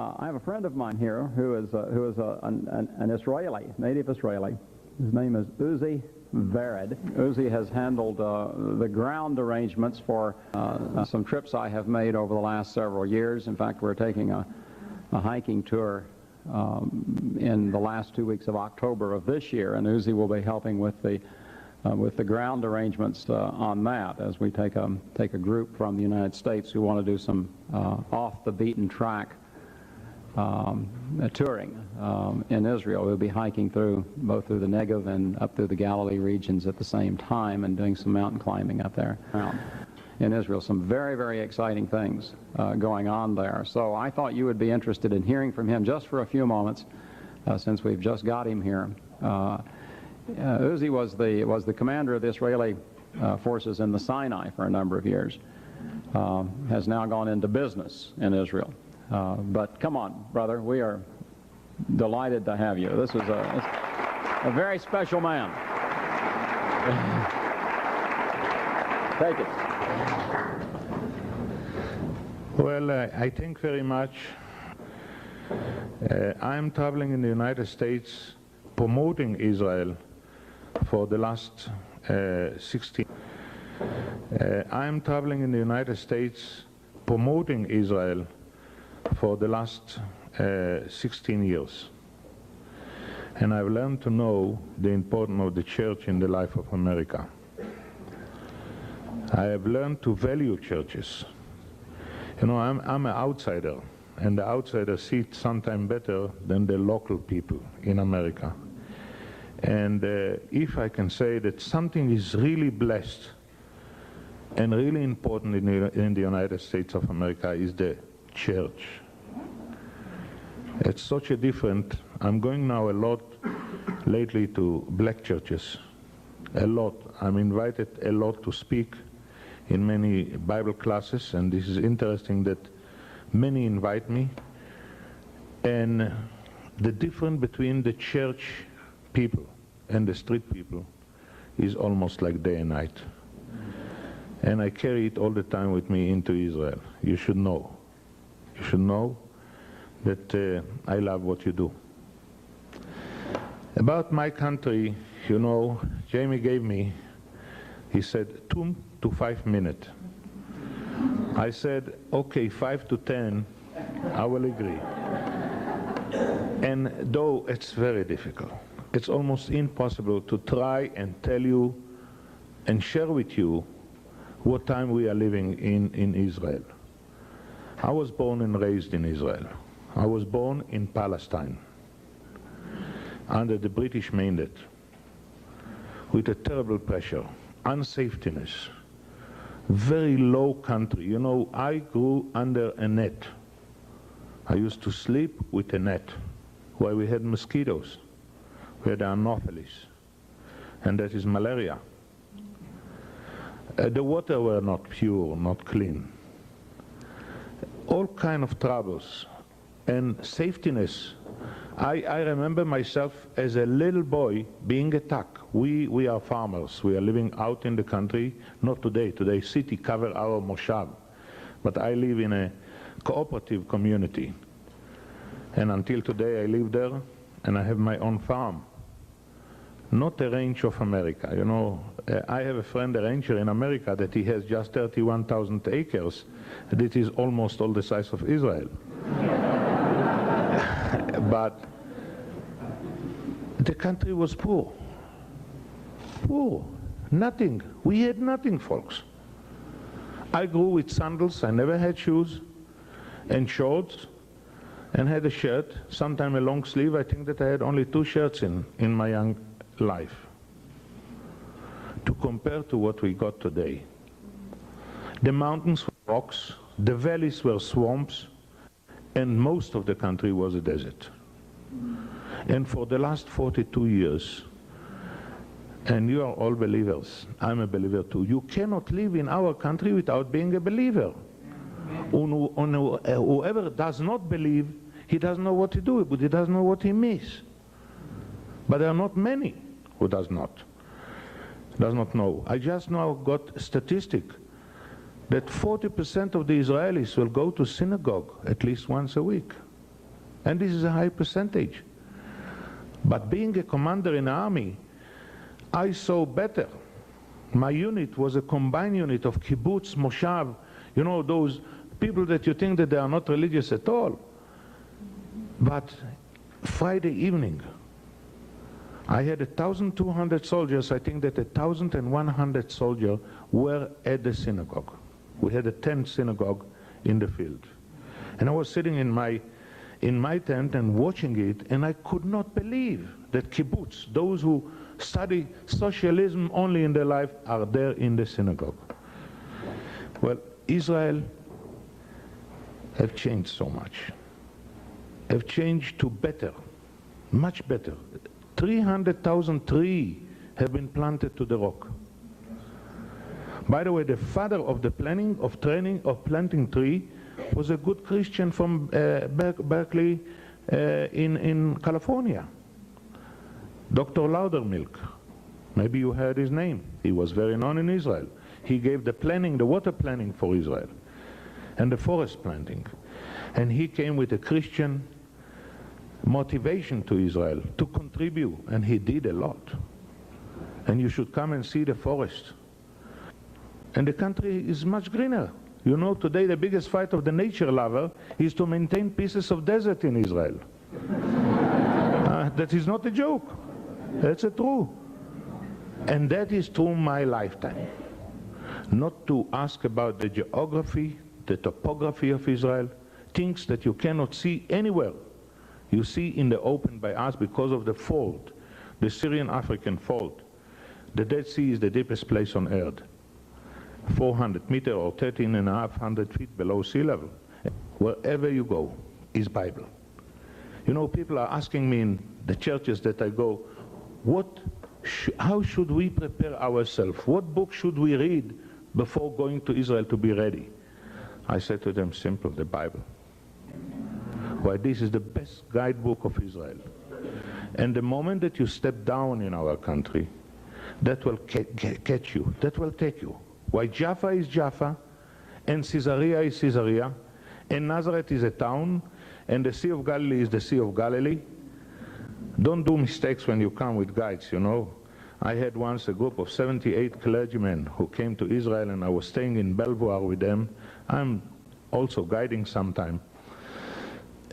I have a friend of mine here who is an Israeli, native Israeli. His name is Uzi Va. Uzi has handled the ground arrangements for some trips I have made over the last several years. In fact, we're taking a hiking tour in the last 2 weeks of October of this year, and Uzi will be helping with the ground arrangements on that as we take a group from the United States who want to do some off the beaten track touring in Israel. We'll be hiking both through the Negev and up through the Galilee regions at the same time and doing some mountain climbing up there in Israel. Some very, very exciting things going on there. So I thought you would be interested in hearing from him just for a few moments since we've just got him here. Uzi was the commander of the Israeli forces in the Sinai for a number of years. Has now gone into business in Israel. But come on, brother, we are delighted to have you. This is a very special man. Take it. Well, I thank very much. I'm traveling in the United States promoting Israel for the last 16. I'm traveling in the United States promoting Israel for the last 16 years. And I've learned to know the importance of the church in the life of America. I have learned to value churches. You know, I'm an outsider, and the outsider sees sometimes better than the local people in America. And if I can say that something is really blessed and really important in the United States of America is the church. It's such a different. I'm going now a lot lately to black churches. A lot. I'm invited a lot to speak in many Bible classes, and this is interesting that many invite me. And the difference between the church people and the street people is almost like day and night. And I carry it all the time with me into Israel. You should know. You should know that I love what you do. About my country, you know, Jamie gave me, he said 2 to 5 minutes. I said, okay, 5 to 10, I will agree. And though it's very difficult, it's almost impossible to try and tell you and share with you what time we are living in Israel. I was born and raised in Israel. I was born in Palestine under the British mandate with a terrible pressure, unsafetyness, very low country. You know, I grew under a net. I used to sleep with a net where we had mosquitoes, where there are anopheles, and that is malaria. The water were not pure, not clean. All kind of troubles and safetyness. I remember myself as a little boy being attacked. We are farmers. We are living out in the country. Not today. Today city cover our moshav. But I live in a cooperative community. And until today I live there and I have my own farm. Not the range of America. You know, I have a friend, a ranger in America, that he has just 31,000 acres. And it is almost all the size of Israel. But the country was poor. Poor. Nothing. We had nothing, folks. I grew with sandals. I never had shoes and shorts and had a shirt, sometimes a long sleeve. I think that I had only 2 shirts in my young life. To compare to what we got today. The mountains were rocks, the valleys were swamps, and most of the country was a desert. And for the last 42 years, and you are all believers, I'm a believer too, you cannot live in our country without being a believer. Whoever does not believe, he doesn't know what to do, but he doesn't know what he misses. But there are not many who does not know. I just now got a statistic that 40% of the Israelis will go to synagogue at least once a week. And this is a high percentage. But being a commander in the army, I saw better. My unit was a combined unit of kibbutz, moshav, you know, those people that you think that they are not religious at all. But Friday evening, I had 1,200 soldiers. I think that 1,100 soldiers were at the synagogue. We had a tent synagogue in the field. And I was sitting in my tent and watching it, and I could not believe that kibbutz, those who study socialism only in their life, are there in the synagogue. Well, Israel have changed so much. Have changed to better, much better. 300,000 trees have been planted to the rock. By the way, the father of the planting tree was a good Christian from Berkeley in California, Dr. Loudermilk. Maybe you heard his name. He was very known in Israel. He gave the water planning for Israel and the forest planting. And he came with a Christian motivation to Israel to contribute, and he did a lot. And you should come and see the forest. And the country is much greener. You know, today the biggest fight of the nature lover is to maintain pieces of desert in Israel. That is not a joke. That's true. And that is through my lifetime. Not to ask about the geography, the topography of Israel, things that you cannot see anywhere. You see in the open by us because of the fault, the Syrian-African fault. The Dead Sea is the deepest place on earth. 400 meters or 13,500 feet below sea level. Wherever you go is Bible. You know, people are asking me in the churches that I go, how should we prepare ourselves? What book should we read before going to Israel to be ready? I said to them, simple, the Bible. Why, this is the best guidebook of Israel. And the moment that you step down in our country, that will catch you, that will take you. Why, Jaffa is Jaffa, and Caesarea is Caesarea, and Nazareth is a town, and the Sea of Galilee is the Sea of Galilee. Don't do mistakes when you come with guides, you know. I had once a group of 78 clergymen who came to Israel, and I was staying in Belvoir with them. I'm also guiding sometime.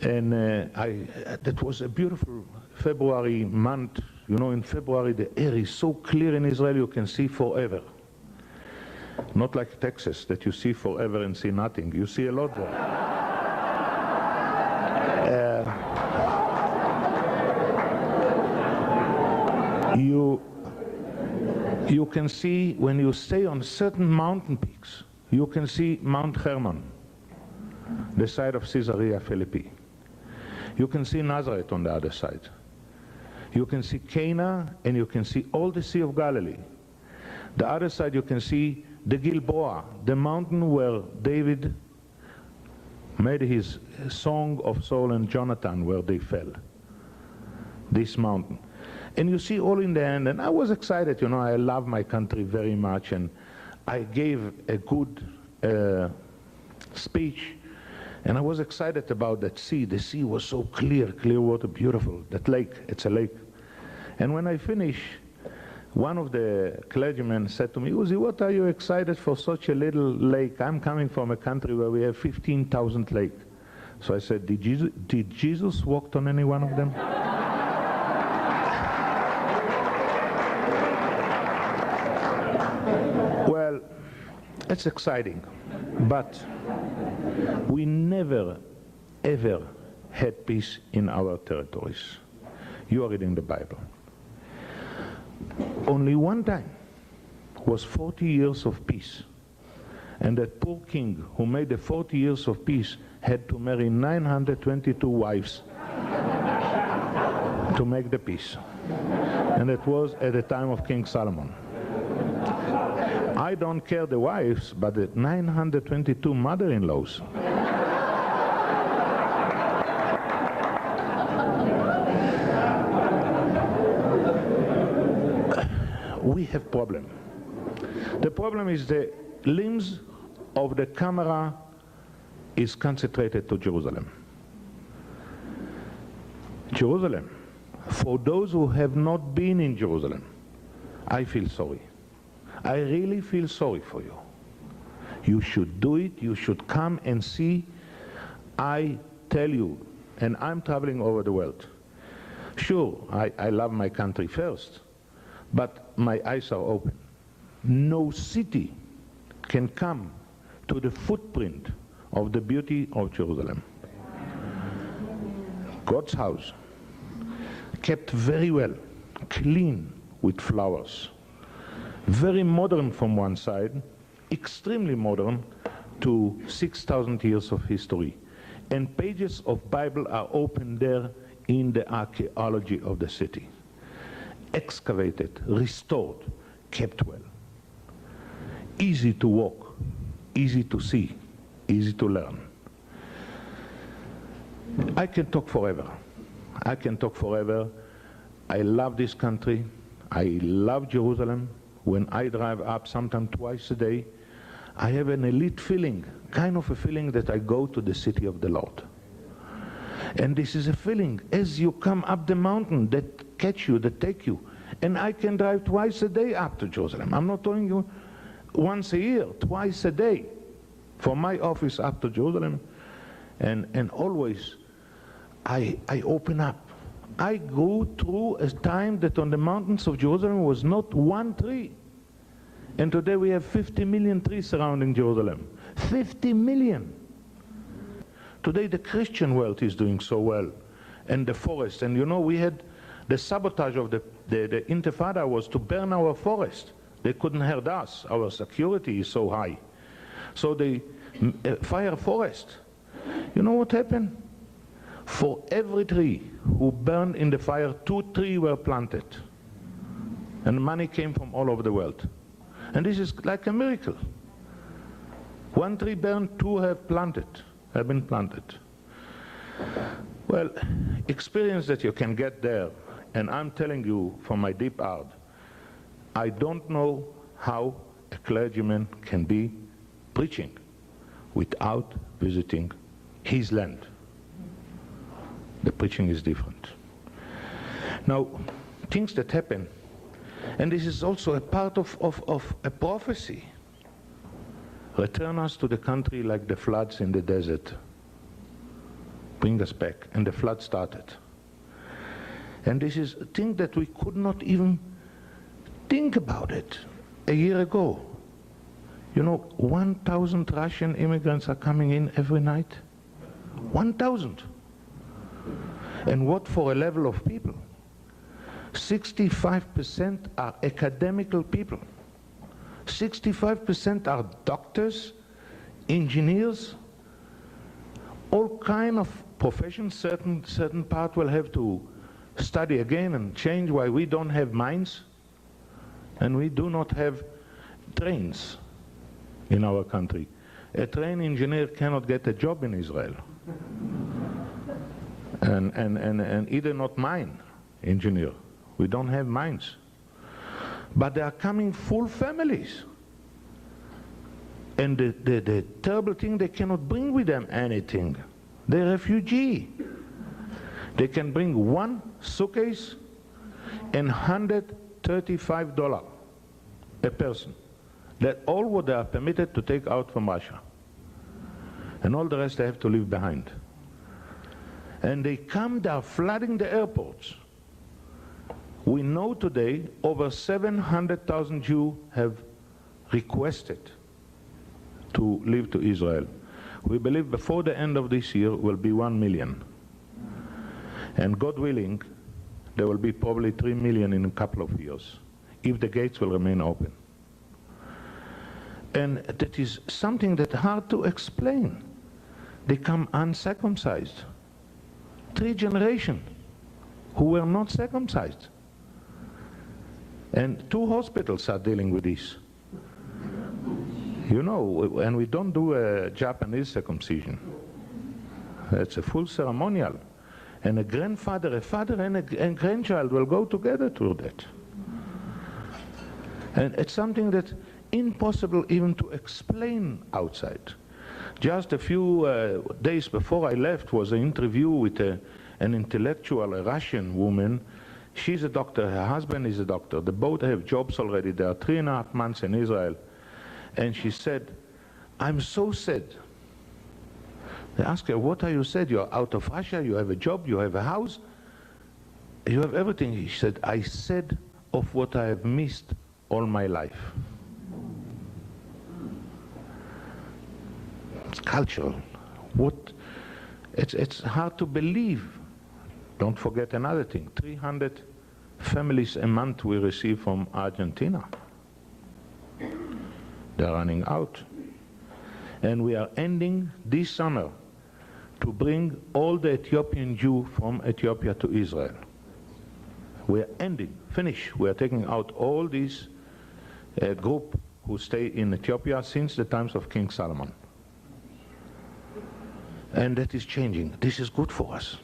And that was a beautiful February month. You know, in February the air is so clear in Israel you can see forever. Not like Texas, that you see forever and see nothing. You see a lot there. You can see, when you stay on certain mountain peaks, you can see Mount Hermon, the side of Caesarea Philippi. You can see Nazareth on the other side. You can see Cana, and you can see all the Sea of Galilee. The other side you can see the Gilboa, the mountain where David made his song of Saul and Jonathan, where they fell. This mountain. And you see all in the end, and I was excited, you know, I love my country very much, and I gave a good speech, and I was excited about that sea. The sea was so clear, clear water, beautiful. That lake, it's a lake. And when I finished, one of the clergymen said to me, Uzi, what are you excited for such a little lake? I'm coming from a country where we have 15,000 lakes. So I said, did Jesus walk on any one of them? Well, it's exciting, but we never, ever had peace in our territories. You are reading the Bible. Only one time was 40 years of peace. And that poor king who made the 40 years of peace had to marry 922 wives to make the peace. And it was at the time of King Solomon. I don't care the wives, but the 922 mother-in-laws. We have problem. The problem is the limbs of the camera is concentrated to Jerusalem. Jerusalem. For those who have not been in Jerusalem, I feel sorry. I really feel sorry for you. You should do it. You should come and see. I tell you, and I'm traveling over the world. Sure, I love my country first, but my eyes are open. No city can come to the footprint of the beauty of Jerusalem. God's house, kept very well, clean with flowers. Very modern from one side, extremely modern to 6,000 years of history. And pages of Bible are open there in the archaeology of the city. Excavated, restored, kept well. Easy to walk, easy to see, easy to learn. I can talk forever. I can talk forever. I love this country. I love Jerusalem. When I drive up, sometimes twice a day, I have an elite feeling, kind of a feeling that I go to the city of the Lord. And this is a feeling, as you come up the mountain, that catch you, that take you. And I can drive twice a day up to Jerusalem. I'm not telling you once a year, twice a day, from my office up to Jerusalem. And always, I open up. I go through a time that on the mountains of Jerusalem was not one tree. And today we have 50 million trees surrounding Jerusalem. 50 million. Today the Christian world is doing so well. And the forest. And you know, we had the sabotage of the Intifada was to burn our forest. They couldn't hurt us. Our security is so high. So they fire forest. You know what happened? For every tree who burned in the fire, 2 trees were planted. And money came from all over the world. And this is like a miracle. 1 tree burned, 2 have been planted. Well, experience that you can get there, and I'm telling you from my deep heart, I don't know how a clergyman can be preaching without visiting his land. The preaching is different. Now, things that happen, and this is also a part of a prophecy. Return us to the country like the floods in the desert. Bring us back. And the flood started. And this is a thing that we could not even think about it a year ago. You know, 1,000 Russian immigrants are coming in every night. 1,000. And what for a level of people? 65% are academical people. 65% are doctors, engineers, all kind of professions. Certain part will have to study again and change why we don't have mines and we do not have trains in our country. A train engineer cannot get a job in Israel. And either not mine engineer. We don't have mines. But they are coming full families. And the terrible thing, they cannot bring with them anything. They're refugee. They can bring 1 suitcase and $135 a person. That's all what they are permitted to take out from Russia. And all the rest they have to leave behind. And they come, they are flooding the airports. We know today over 700,000 Jews have requested to leave to Israel. We believe before the end of this year will be 1 million. And God willing, there will be probably 3 million in a couple of years, if the gates will remain open. And that is something that's hard to explain. They come uncircumcised. 3 generations who were not circumcised. And 2 hospitals are dealing with this. You know, and we don't do a Japanese circumcision. It's a full ceremonial. And a grandfather, a father, and a grandchild will go together through that. And it's something that's impossible even to explain outside. Just a few days before I left was an interview with a an intellectual, a Russian woman. She's a doctor, her husband is a doctor. They both have jobs already. They are 3.5 months in Israel. And she said, I'm so sad. They asked her, what are you sad? You're out of Russia, you have a job, you have a house, you have everything. She said, I said of what I have missed all my life. It's cultural. It's hard to believe. Don't forget another thing, 300 families a month we receive from Argentina. They're running out. And we are ending this summer to bring all the Ethiopian Jews from Ethiopia to Israel. We are ending, finish. We are taking out all these group who stay in Ethiopia since the times of King Solomon. And that is changing. This is good for us.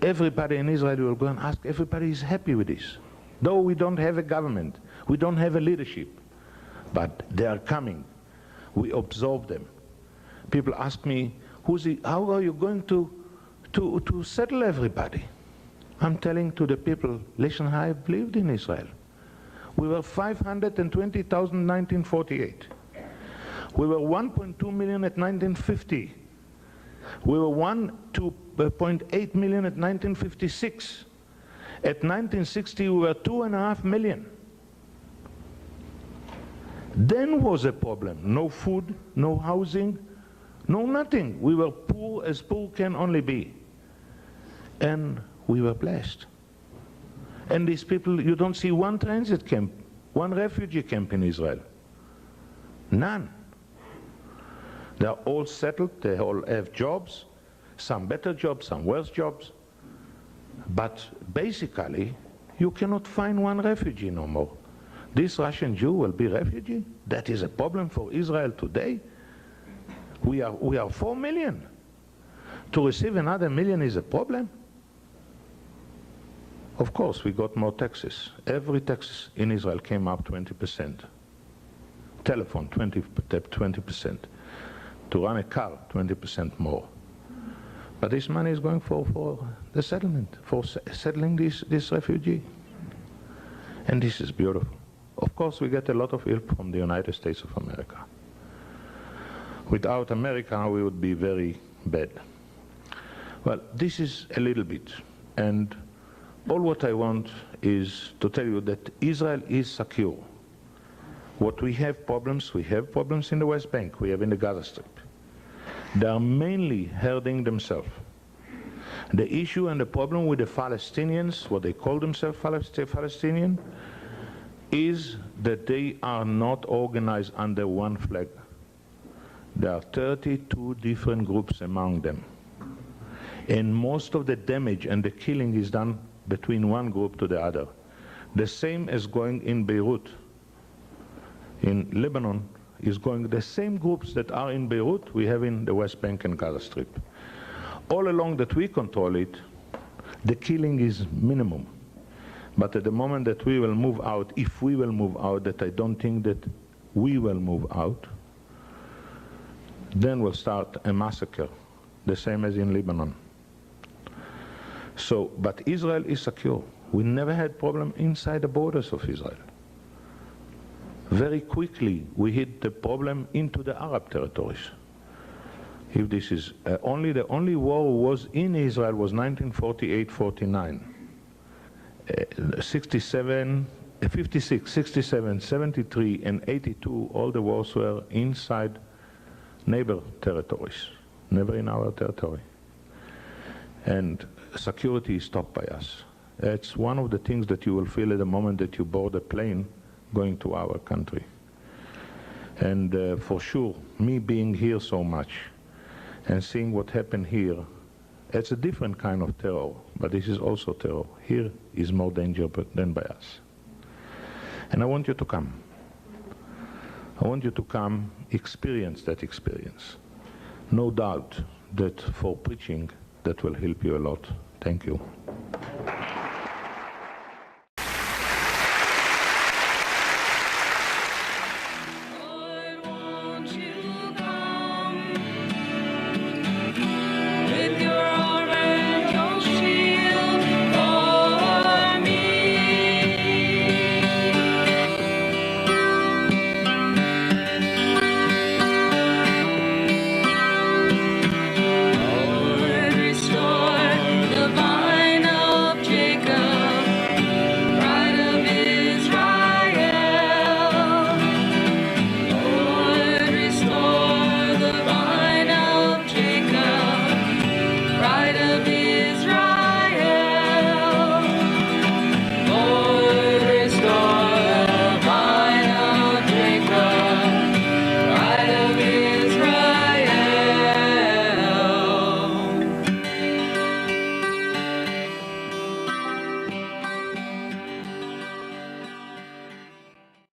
Everybody in Israel will go and ask, everybody is happy with this. Though we don't have a government, we don't have a leadership, but they are coming. We absorb them. People ask me, how are you going to settle everybody? I'm telling to the people, listen, I have lived in Israel. We were 520,000 in 1948. We were 1.2 million at 1950. We were 1.8 million at 1956. At 1960, we were 2.5 million. Then was a problem. No food, no housing, no nothing. We were poor as poor can only be. And we were blessed. And these people, you don't see one transit camp, one refugee camp in Israel. None. They are all settled, they all have jobs, some better jobs, some worse jobs. But basically, you cannot find one refugee no more. This Russian Jew will be refugee? That is a problem for Israel today. We are 4 million. To receive another million is a problem? Of course, we got more taxes. Every tax in Israel came up 20%. Telephone, 20%. To run a car, 20% more. But this money is going for the settlement, for settling this refugee. And this is beautiful. Of course, we get a lot of help from the United States of America. Without America, we would be very bad. Well, this is a little bit. And all what I want is to tell you that Israel is secure. What we have problems in the West Bank, we have in the Gaza Strip. They are mainly hurting themselves. The issue and the problem with the Palestinians, what they call themselves Palestinian, is that they are not organized under one flag. There are 32 different groups among them. And most of the damage and the killing is done between one group to the other. The same as going in Beirut. In Lebanon is going the same groups that are in Beirut we have in the West Bank and Gaza Strip. All along that we control it, the killing is minimum. But at the moment that we will move out, if we will move out, that I don't think that we will move out, then we'll start a massacre, the same as in Lebanon. So, but Israel is secure. We never had problem inside the borders of Israel. Very quickly, we hit the problem into the Arab territories. If this is the only war was in Israel was 1948-49. 67, 56, 67, 73, and 82, all the wars were inside neighbor territories, never in our territory. And security is stopped by us. It's one of the things that you will feel at the moment that you board a plane going to our country. And for sure, me being here so much and seeing what happened here, it's a different kind of terror, but this is also terror. Here is more danger than by us. And I want you to come. I want you to come, experience that experience. No doubt that for preaching, that will help you a lot. Thank you.